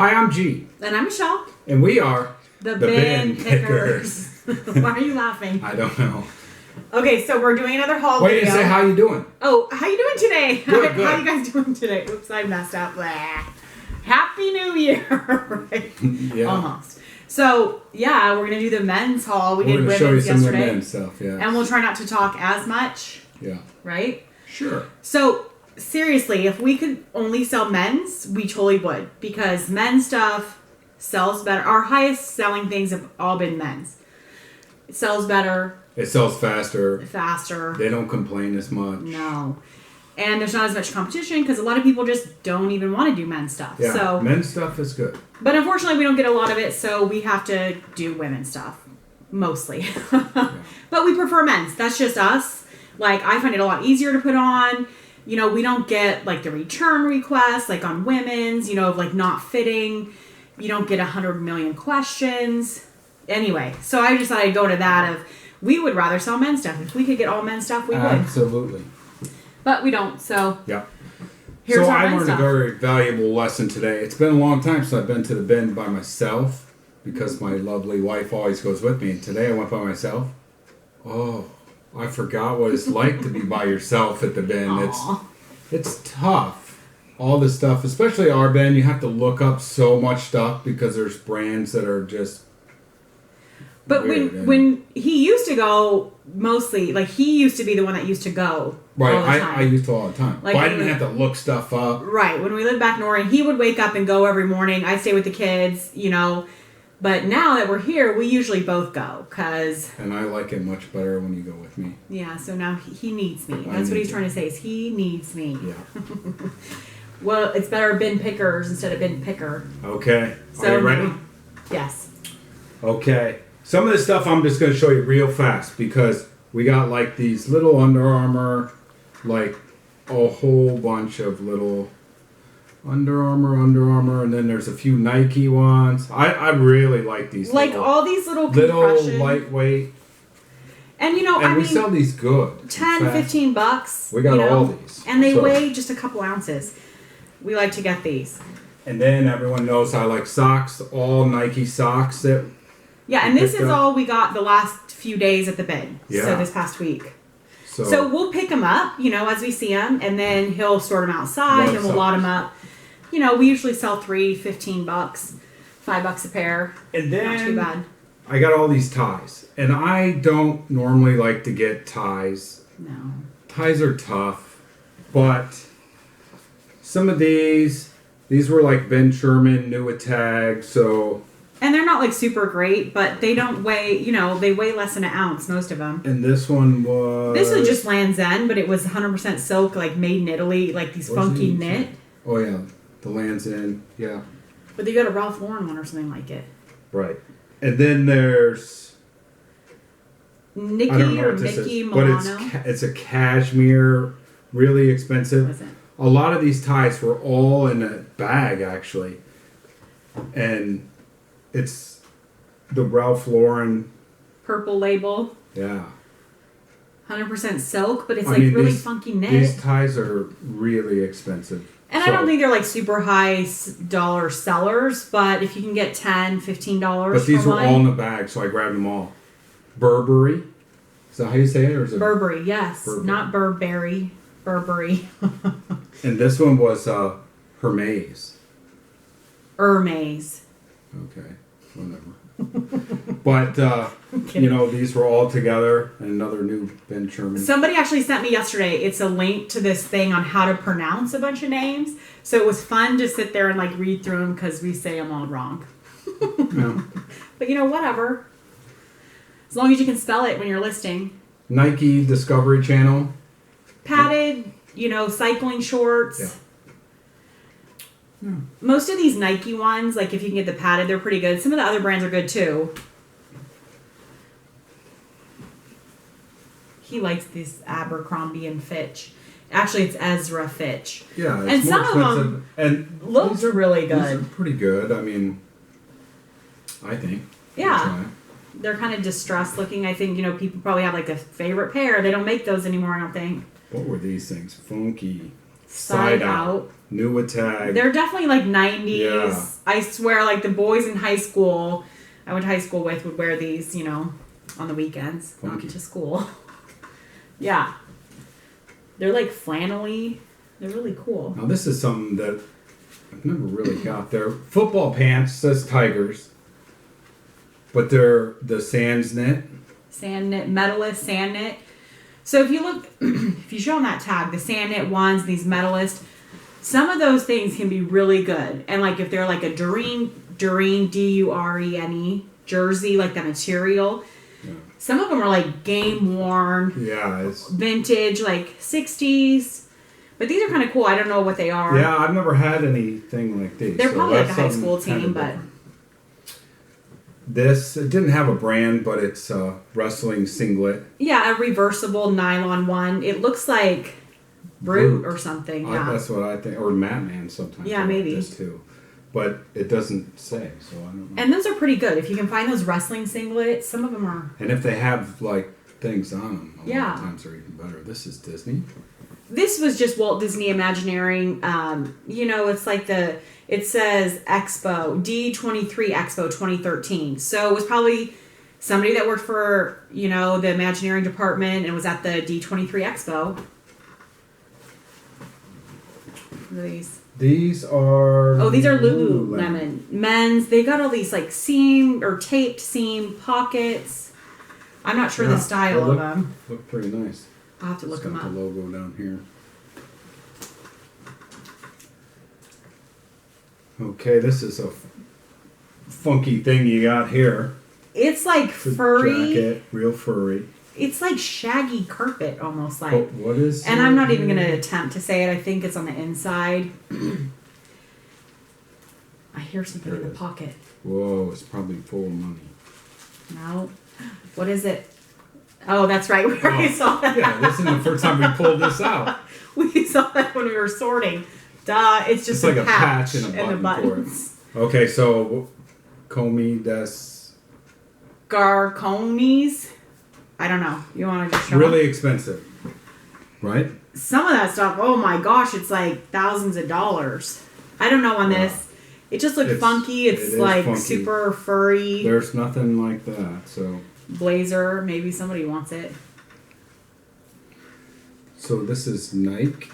Hi, I'm G. And I'm Michelle. And we are the bin pickers. Why are you laughing? I don't know. Okay, so we're doing another haul Wait, video. say how you doing? Oh, how you doing today? Good, How you guys doing today? Oops, I messed up. Blah. Happy New Year. Right? Yeah. Almost. So, yeah, we're going to do the men's haul. We did women's show you some yesterday. men's stuff, yeah. And we'll try not to talk as much. Yeah. Right? Sure. So, seriously, if we could only sell men's, we totally would. Because men's stuff sells better. Our highest selling things have all been men's. It sells better. It sells faster. Faster. They don't complain as much. No. And there's not as much competition because a lot of people just don't even want to do men's stuff. Yeah, so, men's stuff is good. But unfortunately, we don't get a lot of it, so we have to do women's stuff. Mostly. Yeah. But we prefer men's. That's just us. Like, I find it a lot easier to put on. You know, we don't get, like, the return requests, like, on women's, you know, of, like, not fitting. You don't get 100 million questions. Anyway, so I just thought I'd go to that of, we would rather sell men's stuff. If we could get all men's stuff, we would. Absolutely. But we don't, so. Yeah. Here's so our I men's learned stuff. a very valuable lesson today. It's been a long time since I've been to the bin by myself because my lovely wife always goes with me. And today I went by myself. Oh, I forgot what it's like to be by yourself at the bin. Aww. It's tough. All this stuff, especially our bin, you have to look up so much stuff because there's brands that are just But weird. when he used to go, mostly, like, he used to be the one that used to go Right, all the time. I used to all the time. Like, but I didn't have to look stuff up. Right, when we lived back in Oregon, he would wake up and go every morning. I'd stay with the kids, you know. But now that we're here, we usually both go, because... And I like it much better when you go with me. Yeah, so now he needs me. That's what he's trying to say, is he needs me. Yeah. Well, it's better bin pickers instead of bin picker. Okay. So, Are you ready? Yes. Okay. Some of this stuff I'm just going to show you real fast because we got like these little Under Armour, like a whole bunch of little Under Armour, and then there's a few Nike ones. I really like these. Like little, all these little compression. lightweight. And you know, And we sell these good. 10, fast. $15. We got all these. And they So- weigh just a couple ounces. We like to get these. And then everyone knows I like socks, all Nike socks that. Yeah, and this picked is up. all we got the last few days at the bin. Yeah. So this past week. So we'll pick them up, you know, as we see them, and then he'll sort them outside, and we'll lot them up. You know, we usually sell 3, $15, $5 a pair. And then Not too bad. I got all these ties, and I don't normally like to get ties. No. Ties are tough, but some of these were like Ben Sherman, new at tag, so. And they're not like super great, but they don't weigh, you know, they weigh less than an ounce, most of them. And this one was. This was just Land's End, but it was 100% silk, like made in Italy, like these funky knit. Oh yeah, the Land's End, yeah. But they got a Ralph Lauren one or something like it. Right. And then there's. Nikki I don't know or what this Mickey is, Milano. but it's a cashmere, really expensive. What is it? A lot of these ties were all in a bag, actually. And it's the Ralph Lauren. Purple label. Yeah. 100% silk, but it's I like mean, really these- funky knit. These ties are really expensive. And I don't think they're like super high dollar sellers, but if you can get $10, $15 But these for were one. all in the bag, so I grabbed them all. Burberry. Is that how you say it? Or is it Burberry, yes. Burberry. Not Burberry. Burberry. And this one was Hermes. Hermes. Okay, whatever. But, you know, these were all together. And another new Ben Sherman. Somebody actually sent me yesterday, it's a link to this thing on how to pronounce a bunch of names. So it was fun to sit there and like read through them because we say them all wrong. Yeah. But you know, whatever. As long as you can spell it when you're listing. Nike Discovery Channel. Padded, you know, cycling shorts. Yeah. Most of these Nike ones, like if you can get the padded, they're pretty good. Some of the other brands are good too. He likes this Abercrombie and Fitch. Actually, it's Ezra Fitch. Yeah, it's And more some of them expensive. And Looks these are really These are good. pretty good. I mean, I think. Yeah. They're kind of distressed looking. I think, you know, people probably have like a favorite pair. They don't make those anymore, I don't think. What were these things? Funky. Side out. New with tag. They're definitely like 90s. Yeah. I swear, like the boys in high school I went to high school with would wear these, you know, on the weekends. Funky. Not to school. Yeah. They're like flannelly. They're really cool. Now this is something that I've never really got there. Football pants, says Tigers. But they're the Sands knit. Sand knit, medalist, sand knit. So if you look, if you show on that tag, the sand knit ones, these medalist, some of those things can be really good. And like if they're like a Durene, Durene jersey, like the material. Yeah. Some of them are like game worn. Yeah, it's Vintage, like 60s. But these are kind of cool. I don't know what they are. yeah. I've never had anything like these. They're so probably like a that's high something school kinda team, but different. This, it didn't have a brand, but it's a wrestling singlet. yeah, a reversible nylon one. It looks like Brute or something. Yeah. That's what I think. Or Matman sometimes. Yeah, I like maybe. This too. But it doesn't say, so I don't know. And those are pretty good. If you can find those wrestling singlets, some of them are. And if they have, like, things on them, a lot Yeah. of times they're even better. This is Disney. This was just Walt Disney Imagineering. You know, it's like it says Expo, D23 Expo 2013. So it was probably somebody that worked for, you know, the Imagineering department and was at the D23 Expo. What are these? These are... Oh, these are Lululemon. Men's. They got all these like seam or taped seam pockets. I'm not sure the style of them. Look pretty nice. I'll have to look them It's got up. the logo down here. Okay, this is a funky thing you got here. It's like It's a furry. jacket, real furry. It's like shaggy carpet, almost like. Oh, what is And it? I'm not even going to attempt to say it. I think it's on the inside. I hear something There in it the is. pocket. Whoa, it's probably full of money. No. What is it? Oh, that's right. We already saw that. Yeah, this is the first time we pulled this out. We saw that when we were sorting. Duh. It's just It's like a a patch patch and a and the button for it. buttons. Okay, so Comey des... Garconis. I don't know. You want to just show Really them? expensive, right? Some of that stuff, oh my gosh, it's like thousands of dollars. I don't know on this. It just looked funky. it It's is like funky. super furry. There's nothing like that, so... Blazer. Maybe somebody wants it. So this is Nike.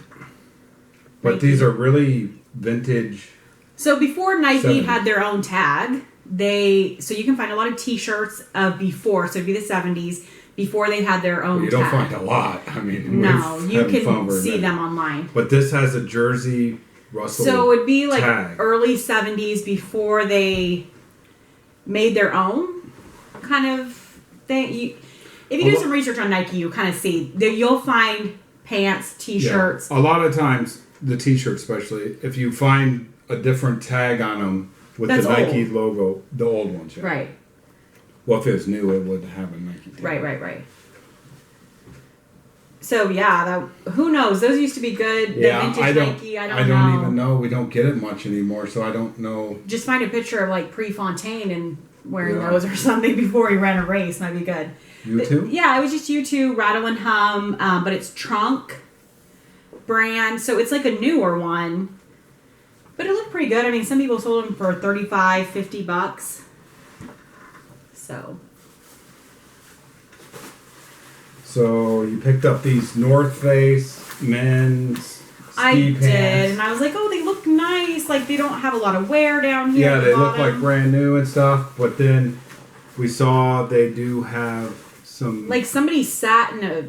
But Nike. these are really vintage. So before Nike 70s. had their own tag, so you can find a lot of T-shirts of before. So it'd be the 70s before they had their own You don't tag. find a lot. I mean, No, we've you haven't found can very see many. them online. But this has a Jersey Russell. So it would be like tag. early 70s before they made their own kind of thing. If you do some research on Nike, you kind of see that you'll find pants, T-shirts. Yeah. A lot of times, the T-shirts especially, if you find a different tag on them with That's the Nike old. logo, the old ones. Yeah. Right, Well, if it was new, it would have a Nike tag. right. So yeah, who knows? Those used to be good. The Yeah, vintage I don't. Nike, I don't even know. We don't get it much anymore, so I don't know. Just find a picture of like Prefontaine and wearing Yeah. those or something before he ran a race. Might be good. You too? Yeah, it was just U2, Rattle and Hum, but it's Trunk brand, so it's like a newer one. But it looked pretty good. I mean, some people sold them for $35, $50. So So you picked up these North Face men's ski I pants. did, and I was like, oh, they look nice. Like, they don't have a lot of wear down here. Yeah, at the they look bottom. like brand new and stuff, but then we saw they do have some Like somebody sat in a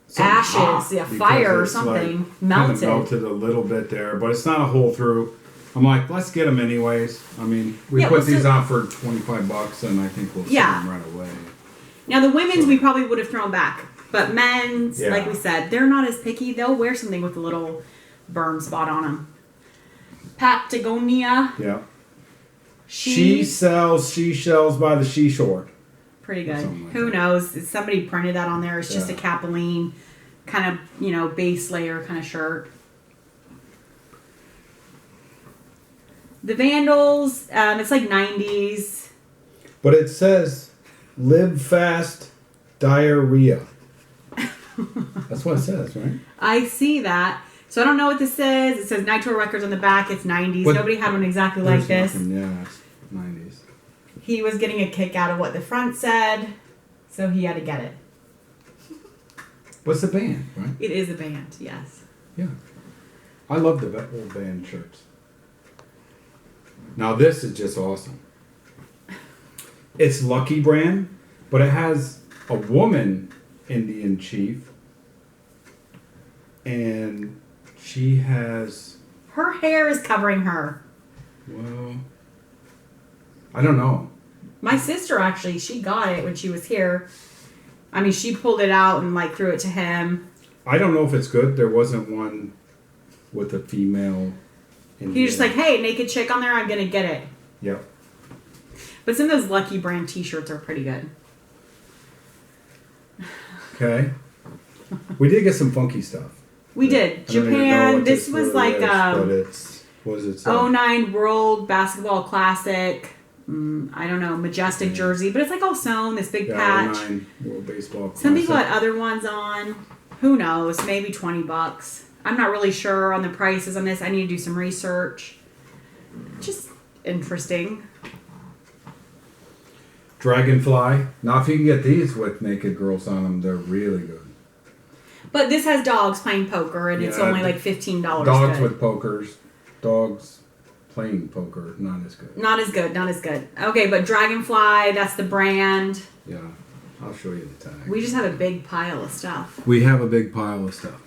something hot ashes, yeah, because fire or it's, something, like, melted. Kinda melted a little bit there, but it's not a hole through. I'm like, let's get them anyways. I mean, we Yeah, put well, these so- on for $25, and I think we'll Yeah. sell them right away. Now, the women's we probably would have thrown back. But men's, Yeah. like we said, they're not as picky. They'll wear something with a little burn spot on them. Patagonia. Yeah. She sells seashells by the seashore. Pretty good. Something like Who that. knows? Somebody printed that on there. It's just a Yeah. Capilene kind of, base layer kind of shirt. The Vandals, it's like 90s. But it says, live fast, diarrhea. That's what it says, right? I see that. So I don't know what this is. It says Nitro Records on the back. It's 90s. But Nobody had one exactly like this. Nothing, yeah, it's 90s. He was getting a kick out of what the front said, so he had to get it. What's the band, right? It is a band, yes. Yeah. I love the old band shirts. Now this is just awesome. It's Lucky brand, but it has a woman Indian chief, and she has... Her hair is covering her. Well, I don't know. My sister, actually, she got it when she was here. I mean, she pulled it out and, like, threw it to him. I don't know if it's good. There wasn't one with a female Indian. He was just like, hey, naked chick on there, I'm going to get it. Yep. But some of those Lucky brand t-shirts are pretty good. Okay. We did get some funky stuff. We did. I don't even know Japan, what this was really like is, but it's, what is it? 09 World Basketball Classic. I don't know, majestic jersey, but it's like all sewn, this big patch. 09 World Baseball Classic. Some people had other ones on. Who knows? Maybe $20. I'm not really sure on the prices on this. I need to do some research. Just interesting. Dragonfly. Now, if you can get these with naked girls on them, they're really good. But this has dogs playing poker, and it's only like $15. Dogs good. with pokers. Dogs playing poker, not as good. Not as good, not as good. Okay, but Dragonfly, that's the brand. Yeah, I'll show you the tag. We just have a big pile of stuff. We have a big pile of stuff.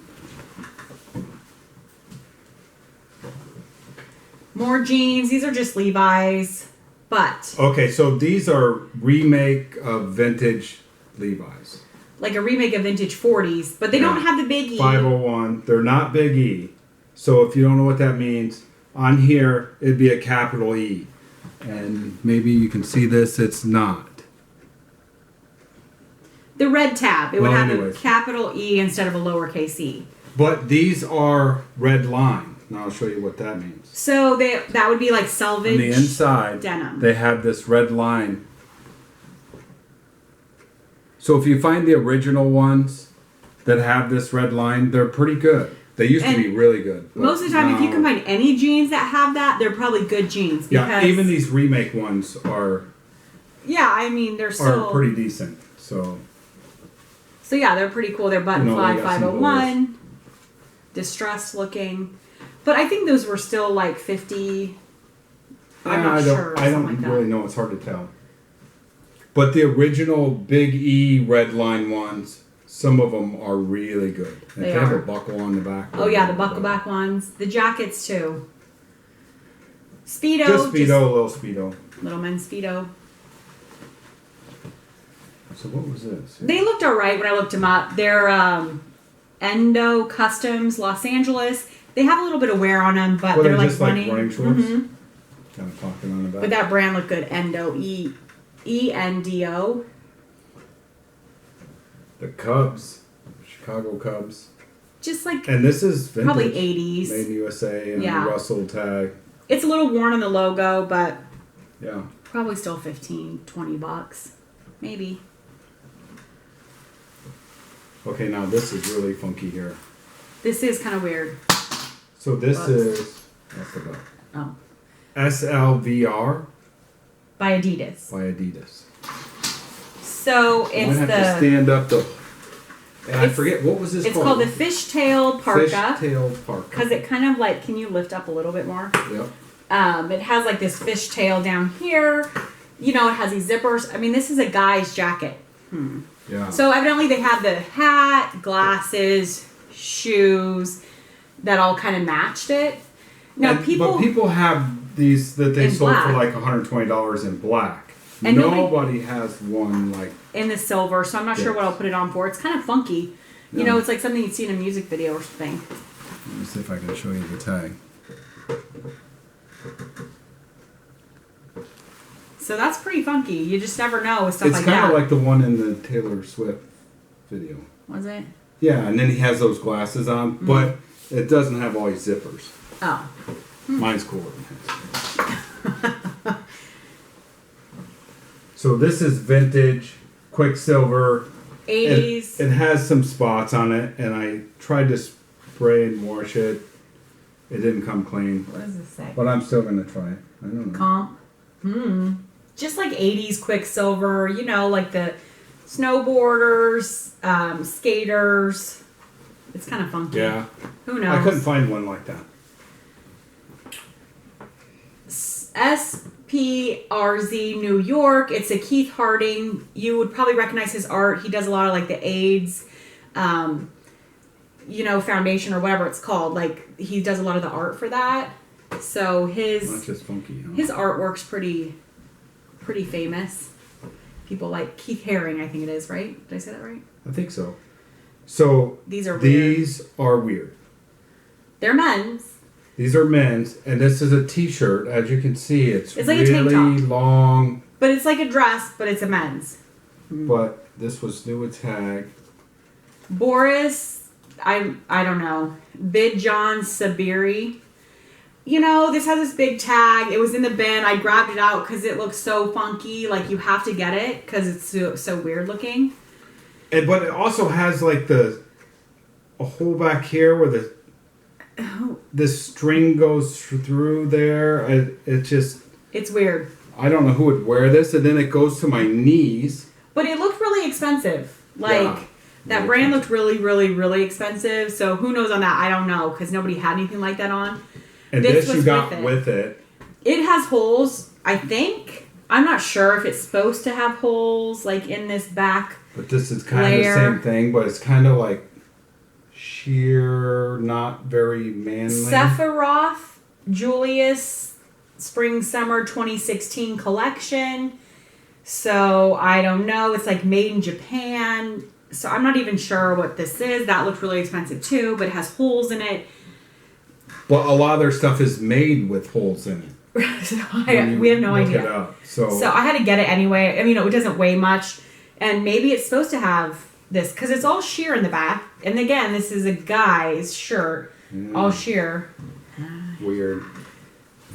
More jeans. These are just Levi's, but... Okay, so these are remake of vintage Levi's. Like a remake of vintage 40s, but they don't have the big E. 501. They're not big E. So if you don't know what that means, on here it'd be a capital E. And maybe you can see this, it's not. The red tab, it would have anyways. a capital E instead of a lowercase e. But these are red line. Now I'll show you what that means. So that would be like selvage On the inside, denim. they have this red line. So if you find the original ones that have this red line, they're pretty good. They used to be really good. Most of the time, if you can find any jeans that have that, they're probably good jeans. Yeah, even these remake ones are... Yeah, I mean, they're still... Are pretty decent, so... So yeah, they're pretty cool. They're buttonfly they got some 501. Distressed looking. But I think those were still like 50... I'm not sure. I don't really know. It's hard to tell. But the original Big E red line ones, some of them are really good. They have a buckle on the back. Oh yeah, the buckle back ones. The jackets too. Speedo. Just Speedo, little Speedo. Little men's Speedo. So what was this? They looked alright when I looked them up. They're Endo Customs, Los Angeles. They have a little bit of wear on them, but they're like just running. like running shorts? Kind of pocket on the back. But that brand looked good. Endo, E-N-D-O. The Cubs, Chicago Cubs. Just like and this is vintage. probably 80s. Made in USA and Yeah. the Russell tag. It's a little worn on the logo, but Yeah. probably still $15-$20. Maybe. Okay, now this is really funky here. This is kind of weird. So this is that's the book. Oh. SLVR By Adidas. by Adidas. So I it's might have to stand up though. And I forget what was this It's called? called the fishtail parka. Fishtail parka. Because it kind of like, can you lift up a little bit more? Yep. It has like this fishtail down here. You know, it has these zippers. I mean, this is a guy's jacket. Yeah. So evidently they have the hat, glasses, shoes that all kind of matched it. Now but people have these that they in sold black. for like $120 in black. And nobody has one like in the silver, so I'm not sure what I'll put it on for. It's kind of funky. You know, it's like something you'd see in a music video or something. Let me see if I can show you the tag. So that's pretty funky. You just never know with stuff It's like kind that. of like the one in the Taylor Swift video. Was it? Yeah, and then he has those glasses on, but it doesn't have all these zippers. Oh. Mine's cooler. So this is vintage, Quicksilver. 80s. It has some spots on it, and I tried to spray and wash it. It didn't come clean. What does this say? But I'm still going to try it. I don't know. Comp. Just like 80s Quicksilver, you know, like the snowboarders, skaters. It's kind of funky. Yeah. Who knows? I couldn't find one like that. SPRZ New York. It's a Keith Harding. You would probably recognize his art. He does a lot of like the AIDS, you know, foundation or whatever it's called. Like he does a lot of the art for that. So his Not just funky. Huh? his artwork's pretty famous. People like Keith Haring, I think it is, right? Did I say that right? I think so. So These are weird. They're men's. These are men's, and this is a t-shirt. As you can see, it's like a really tank top. long. But it's like a dress, but it's a men's. But this was new with tag. Boris, I don't know. Bidjan Sabiri. You know, this has this big tag. It was in the bin. I grabbed it out because it looks so funky. Like, you have to get it because it's so weird looking. But it also has, like, a hole back here where the string goes through there. It's weird. I don't know who would wear this. And then it goes to my knees. But it looked really expensive. Like, Yeah. that brand looked really, really, really expensive. So who knows on that? I don't know because nobody had anything like that on. And this you got with it. It has holes, I think. I'm not sure if it's supposed to have holes, like, in this back But this is kind of layer. the same thing, but it's kind of like sheer, not very manly. Sephiroth Julius Spring Summer 2016 collection. So I don't know. It's like made in Japan. So I'm not even sure what this is. That looked really expensive too, but it has holes in it. But a lot of their stuff is made with holes in it. So we have no idea. It up. So I had to get it anyway. I mean, it doesn't weigh much. And maybe it's supposed to have this because it's all sheer in the back. And again, this is a guy's shirt. All sheer. Weird.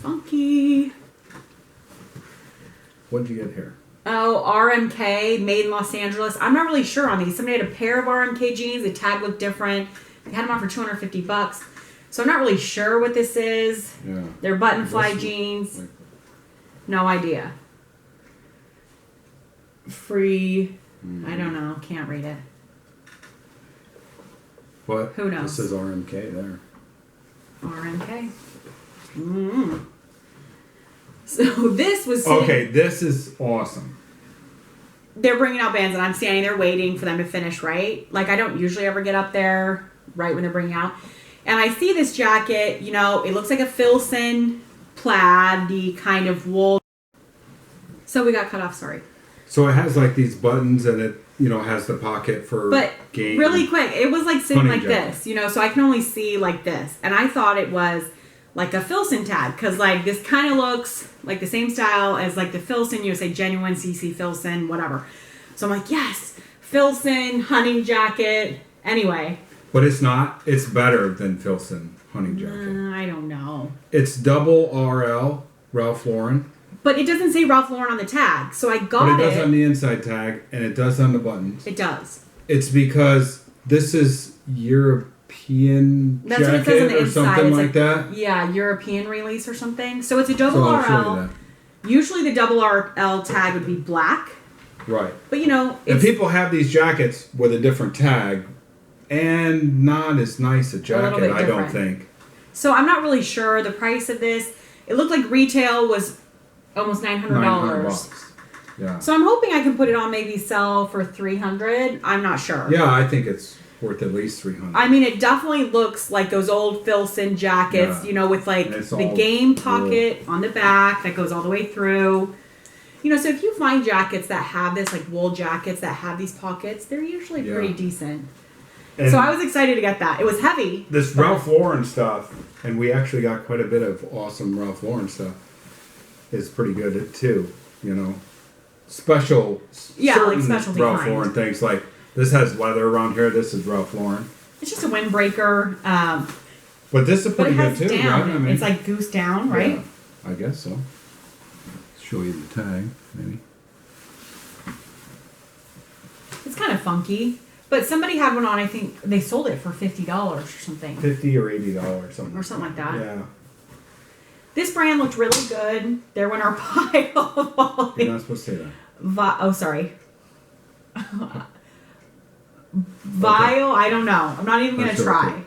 Funky. What'd you get here? Oh, RMK, made in Los Angeles. I'm not really sure on these. Somebody had a pair of RMK jeans. The tag looked different. They had them on for $250. So I'm not really sure what this is. Yeah. They're button fly jeans. No idea. Free. I don't know. Can't read it. What? Who knows? This is RMK there. RMK. So this was sitting, Okay, this is awesome. they're bringing out bands and I'm standing there waiting for them to finish, right? Like I don't usually ever get up there right when they're bringing out. And I see this jacket, you know, it looks like a Filson plaid-y kind of wool. So we got cut off, sorry. So it has like these buttons and it, you know, has the pocket for But game. really quick, it was like sitting Hunting like jacket. this, you know, so I can only see like this. And I thought it was like a Filson tag because like this kind of looks like the same style as like the Filson, you would say genuine CC Filson, whatever. So I'm like, yes, Filson hunting jacket. Anyway. But it's not. It's better than Filson hunting jacket. I don't know. It's double RL, Ralph Lauren. But it doesn't say Ralph Lauren on the tag. So I got But it does on the inside tag, and it does on the buttons. It does. It's because this is European That's what it says on jacket the or inside. something It's like that. Yeah, European release or something. So it's a double So I'll show you RL. that. Usually the double RL tag would be black. Right. But you know, And it's people have these jackets with a different tag, and not as nice a jacket, bit I don't different. think. So I'm not really sure the price of this. It looked like retail was almost $900. $900. Yeah. So I'm hoping I can put it on, maybe sell for $300. I'm not sure. Yeah, I think it's worth at least $300. I mean, it definitely looks like those old Filson jackets, Yeah. you know, with like And it's the all game pocket on the back that goes all the way through. You know, so if you find jackets that have this, like wool jackets that have these pockets, they're usually Yeah. pretty decent. And So I was excited to get that. It was heavy. this but- Ralph Lauren stuff, and we actually got quite a bit of awesome Ralph Lauren stuff, is pretty good too. You know, special, Yeah, like certain specialty Ralph kind. Lauren things. Like this has leather around here. This is Ralph Lauren, It's just a windbreaker. but this is But pretty it has good too, down. right? I mean, It's like goose down, right? yeah, I guess so. Show you the tag, maybe. It's kind of funky. But somebody had one on, I think they sold it for $50 or something. $50 or $80 something. Or something like that. Yeah. This brand looked really good. They're in our pile. You're not supposed to say that. Oh, sorry. Vile, I don't know. I'm not even going to try. Okay.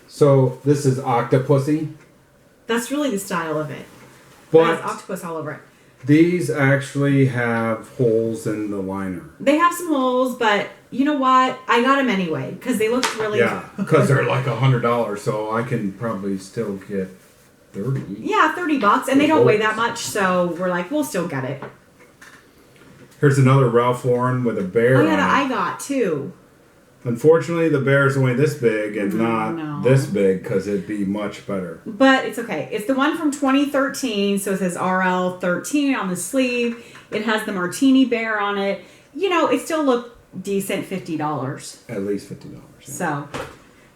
So this is Octopussy. That's really the style of it. But it has octopus all over it. These actually have holes in the liner. They have some holes, but you know what? I got them anyway because they looked really. Yeah, because they're like $100, so I can probably still get 30. Yeah, $30, and they don't weigh that much, so we're like, we'll still get it. Here's another Ralph Lauren with a bear. Oh yeah, on that it. I got too. Unfortunately, the bear is only this big and not this big because it'd be much better. But it's okay. It's the one from 2013, so it says RL13 on the sleeve. It has the martini bear on it. You know, it still looked decent, $50. At least $50. Yeah. So,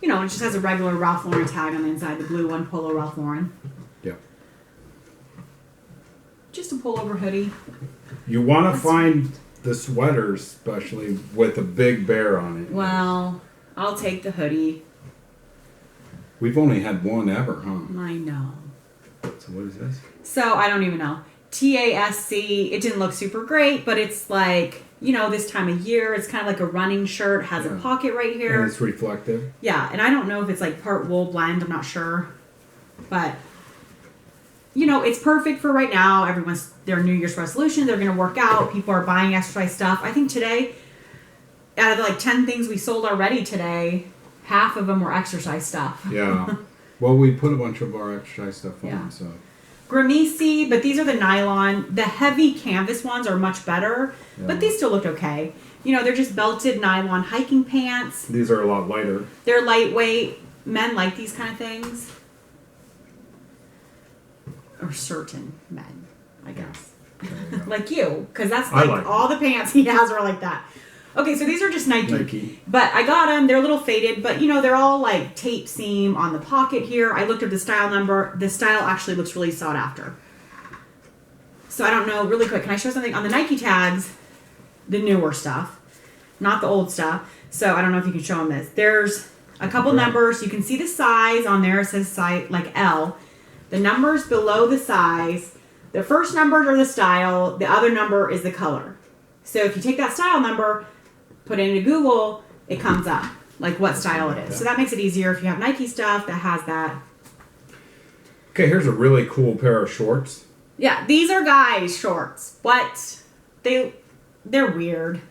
you know, it just has a regular Ralph Lauren tag on the inside, the blue one, Polo Ralph Lauren. Yeah. Just a pullover hoodie. You want to find the sweaters, especially with a big bear on it. Well, I'll take the hoodie. We've only had one ever, huh? I know. So what is this? So I don't even know. TASC. It didn't look super great, but it's like, you know, this time of year. It's kind of like a running shirt. Has a pocket right here. And it's reflective. Yeah, and I don't know if it's like part wool blend. I'm not sure. But, you know, it's perfect for right now. Everyone's their New Year's resolution. They're going to work out. People are buying exercise stuff. I think today, out of the, like 10 things we sold already today, half of them were exercise stuff. Yeah. Well, we put a bunch of our exercise stuff on, so. Gramisi, but these are the nylon. The heavy canvas ones are much better, but these still look okay. You know, they're just belted nylon hiking pants. These are a lot lighter. They're lightweight. Men like these kind of things. Or certain men, I guess. Like you, because that's like all the pants he has are like that. Okay, so these are just Nike. But I got them. They're a little faded, but you know, they're all like tape seam on the pocket here. I looked up the style number. The style actually looks really sought after. So I don't know, really quick, can I show something? On the Nike tags, the newer stuff, not the old stuff. So I don't know if you can show them this. There's a couple numbers. You can see the size on there. It says size, like L. The numbers below the size. The first numbers are the style. The other number is the color. So if you take that style number, put it into Google, it comes up, like what style it is. So that makes it easier if you have Nike stuff that has that. Okay, here's a really cool pair of shorts. Yeah, these are guys' shorts, but they're weird.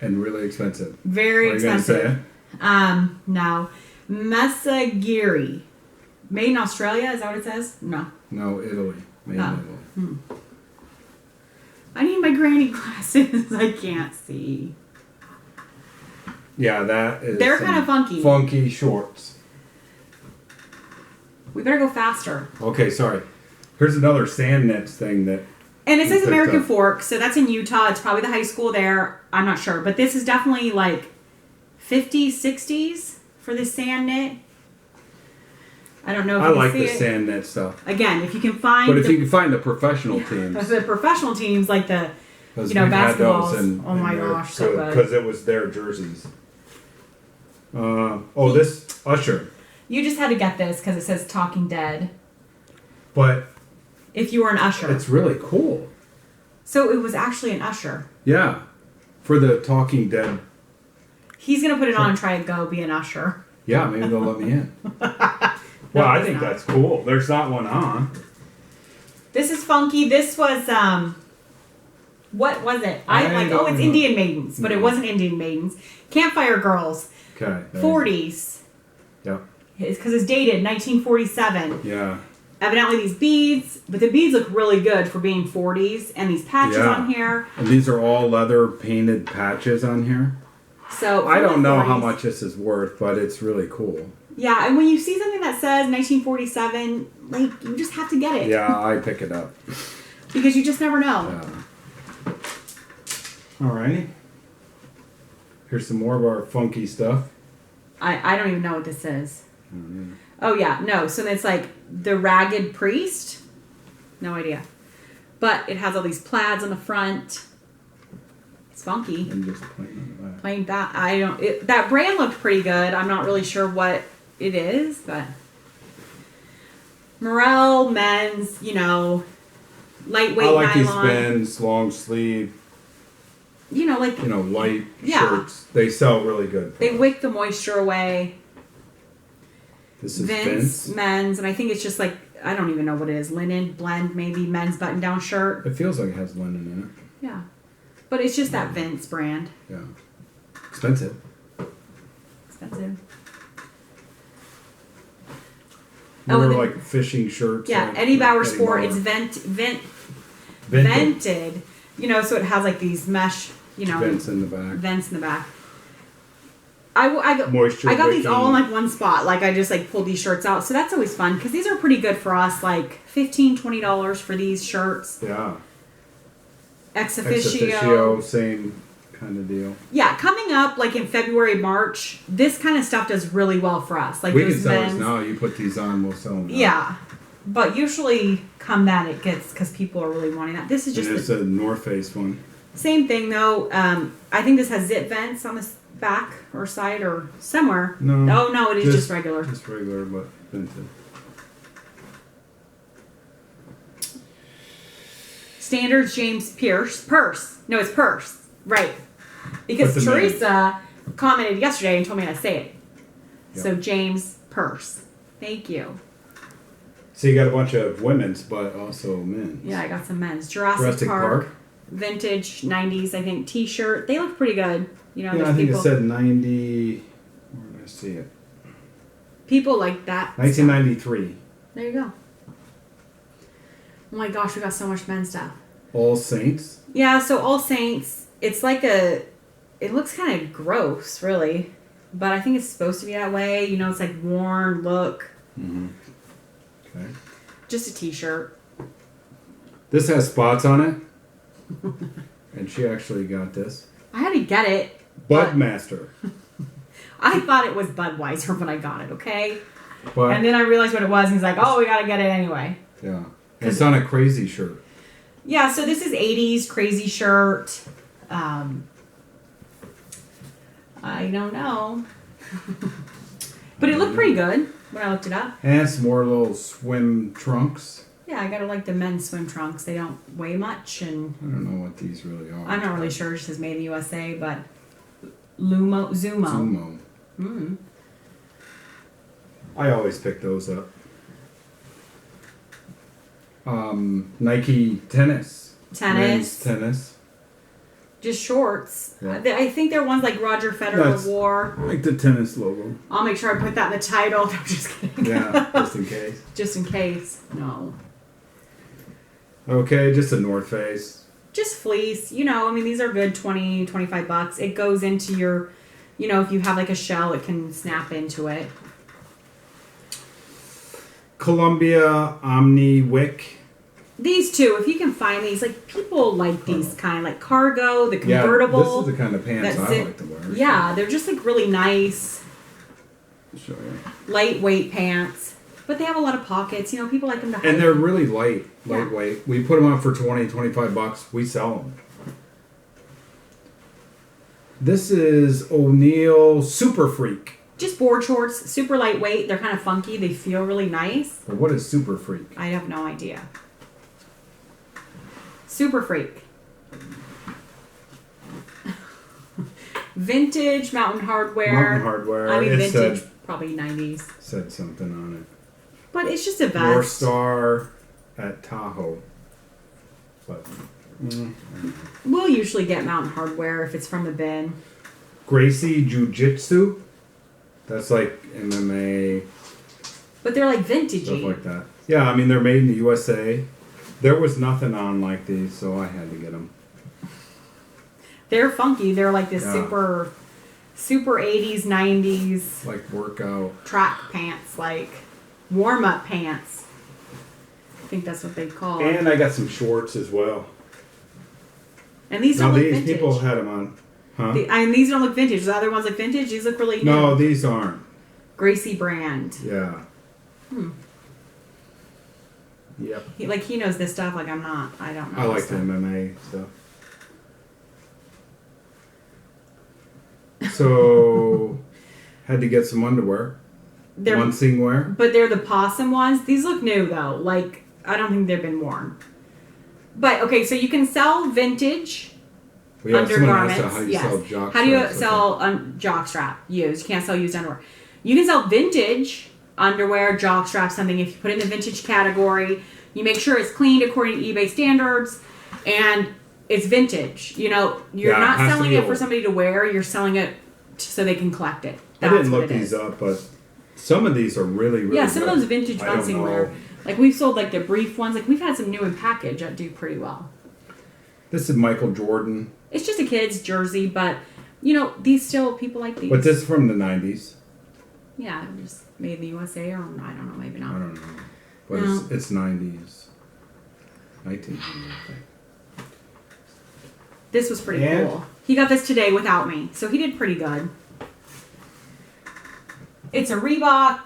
And really expensive. Very expensive. Are you gonna say it? No. Mesagiri. Made in Australia, is that what it says? No. No, Italy. Made in Italy. I need my granny glasses. I can't see. Yeah, that is. They're kind of funky. Funky shorts. We better go faster. Okay, sorry. Here's another sand nets thing that. And it says American Fork, so that's in Utah. It's probably the high school there. I'm not sure. But this is definitely like 50s, 60s for this sand knit. I don't know if I you like can see the it. sand net stuff. Again, if you can find. But if you can find the professional teams. The professional teams, like the, basketballs. Oh my gosh, so good. Because it was their jerseys. This Usher. You just had to get this because it says Talking Dead. But. If you were an usher. It's really cool. So it was actually an usher. Yeah. For the Talking Dead. He's going to put it on and try to go be an usher. Yeah, maybe they'll let me in. Well, I think that's cool. There's not one on. This is funky. This was, what was it? It's Indian Maidens, but it wasn't Indian Maidens. Campfire Girls. Okay. 40s. Yep. It's because it's dated 1947. Yeah. Evidently these beads, but the beads look really good for being 40s, and these patches on here. And these are all leather painted patches on here. So I don't know how much this is worth, but it's really cool. Yeah, and when you see something that says 1947, like, you just have to get it. Yeah, I pick it up. Because you just never know. Yeah. Alrighty. Here's some more of our funky stuff. I don't even know what this is. Oh, yeah, no. So it's like the Ragged Priest. No idea. But it has all these plaids on the front. It's funky. And just plain on the back. Plain that that brand looked pretty good. I'm not really sure what it is, but Morel men's, lightweight I like these nylon. men's long sleeve. Light shirts. They sell really good. They wick the moisture away. This is Vince men's, and I think it's just like, I don't even know what it is, linen blend, maybe men's button down shirt. It feels like it has linen in it. Yeah, but it's just that Vince brand. Yeah, expensive. Like fishing shirts. Yeah, Eddie Bauer Sport. It's vented. So it has like these mesh. Vents in the back. I got Moisture these all in like one spot. Like I just like pulled these shirts out, so that's always fun because these are pretty good for us. Like $15-$20 for these shirts. Yeah. Ex officio, same kind of deal. Yeah, coming up like in February, March, this kind of stuff does really well for us. Like we can sell this now. You put these on, we'll sell them. Yeah, but usually come that it gets because people are really wanting that. This is just. And it's a North Face one. Same thing though. I think this has zip vents on the back or side or somewhere. No. Oh no, it is just regular. Just regular, but vented. Standards James Purse. No, it's Purse. Right. Because Teresa commented yesterday and told me how to say it. Yep. So James Purse. Thank you. So you got a bunch of women's, but also men's. Yeah, I got some men's. Jurassic Park. Vintage 90s, I think, t-shirt. They look pretty good. I think it said 90... Where did I see it? People like that. 1993. There you go. Oh my gosh, we got so much men's stuff. All Saints? Yeah, so All Saints, it's like it looks kind of gross, really. But I think it's supposed to be that way. It's like worn look. Mm-hmm. Okay. Just a t-shirt. This has spots on it. And she actually got this. I had to get it. Budmaster. I thought it was Budweiser when I got it, okay? But, and then I realized what it was, and he's like, oh, we gotta get it anyway. Yeah. It's on a crazy shirt. Yeah, so this is 80s crazy shirt. I don't know. But it looked pretty good when I looked it up. And some more little swim trunks. Yeah, I gotta like the men's swim trunks. They don't weigh much, and I don't know what these really are. I'm not really sure. It says made in the USA, but Zumo. Mm. I always pick those up. Nike tennis. Men's tennis. Just shorts. Yeah. I think they're ones like Roger Federer wore. Like the tennis logo. I'll make sure I put that in the title. I'm just kidding. Yeah, just in case. Just in case. No. Okay, just a North Face. Just fleece. These are good $20-$25. It goes into your, if you have like a shell, it can snap into it. Columbia Omni Wick. These two, if you can find these, like people like these kind, like cargo, the convertible. Yeah, this is the kind of pants I like to wear. Yeah, they're just like really nice. I'll show you. Lightweight pants. But they have a lot of pockets. People like them to hide. And they're really lightweight. Yeah. We put them on for $20-$25. We sell them. This is O'Neill Super Freak. Just board shorts, super lightweight. They're kind of funky. They feel really nice. But what is Super Freak? I have no idea. Super Freak. Vintage Mountain Hardwear. Vintage, probably 90s. Said something on it. But it's just a vest. North Star at Tahoe. But we'll usually get Mountain Hardwear if it's from the bin. Gracie Jiu-Jitsu. That's like MMA. But they're like vintagey. Stuff like that. Yeah, they're made in the USA. There was nothing on like these, so I had to get them. They're funky. They're like this super 80s, 90s. Like workout. Track pants, like warm-up pants. I think that's what they call them. And I got some shorts as well. And these don't look vintage. People had them on. Huh? These don't look vintage. The other ones look vintage. These look really new. No, these aren't. Gracie brand. Yeah. Yep. He knows this stuff. Like I'm not. I don't know. I like the MMA stuff. So, had to get some underwear. They're, One scene wear. but they're the possum ones. These look new though. Like, I don't think they've been worn. But okay, so you can sell vintage undergarments. How do you yes. sell jock How do you straps? sell jockstrap used? You can't sell used underwear. You can sell vintage underwear, jockstrap, something. If you put it in the vintage category, you make sure it's cleaned according to eBay standards, and it's vintage. You know, you're Yeah, it not has to selling be it for old. somebody to wear. You're selling it so they can collect it. I That's didn't what look it these is. up, but some of these are really, really Yeah, some good. of those vintage I don't bouncing know. wear. Like, we've sold, like, the brief ones. Like, we've had some new in package that do pretty well. This is Michael Jordan. It's just a kid's jersey, but, you know, these still, people like these. But this is from the 90s. Yeah, just made in the USA, or I don't know, maybe I not. don't know. But No. it's 90s. 1900, I think. This was pretty And- cool. He got this today without me, so he did pretty good. It's a Reebok,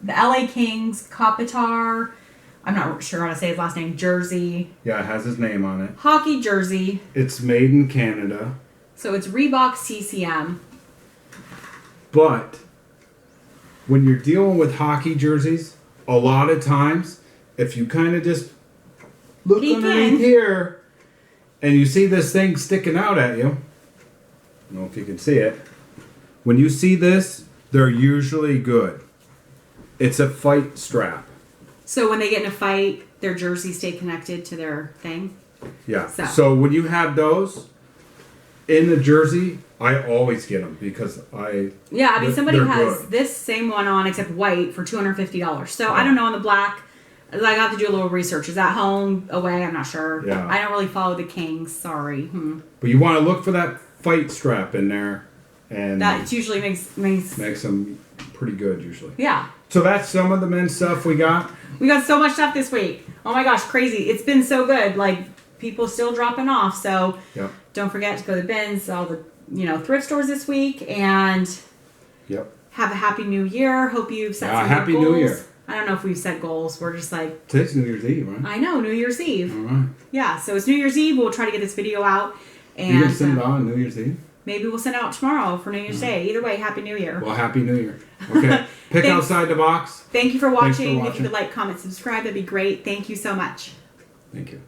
the LA Kings, Kopitar, I'm not sure how to say his last name, jersey. Yeah, it has his name on it. Hockey jersey. It's made in Canada. So it's Reebok CCM. But when you're dealing with hockey jerseys, a lot of times, if you kind of just look Peek underneath in. here and you see this thing sticking out at you, I don't know if you can see it. When you see this, they're usually good. It's a fight strap. So when they get in a fight, their jerseys stay connected to their thing. Yeah. So. So when you have those in the jersey, I always get them because Yeah, I mean, somebody they're has good. this same one on except white for $250. So I Yeah. don't know on the black. I have to do a little research. Is that home, away? I'm not sure. Yeah. I don't really follow the Kings. Sorry. But you want to look for that fight strap in there, and That usually makes makes them pretty good usually. yeah. So that's some of the men's stuff we got. We got so much stuff this week. Oh my gosh, crazy! It's been so good. Like, people still dropping off. So Yep. don't forget to go to the bins, all the thrift stores this week, and Yep. have a happy new year. Hope you've set Yeah, some happy good New goals. Year. I don't know if we've set goals. We're just like, Today's New Year's Eve, right? I know, New Year's Eve. All right. Yeah, so it's New Year's Eve. We'll try to get this video out, You and gonna send it on New Year's Eve? maybe we'll send it out tomorrow for New Year's Day. Either way, Happy New Year. Well, Happy New Year. Okay. Pick Thanks. outside the box. Thank you for Thanks for watching. If you watching. could like, comment, subscribe, that'd be great. Thank you so much. Thank you.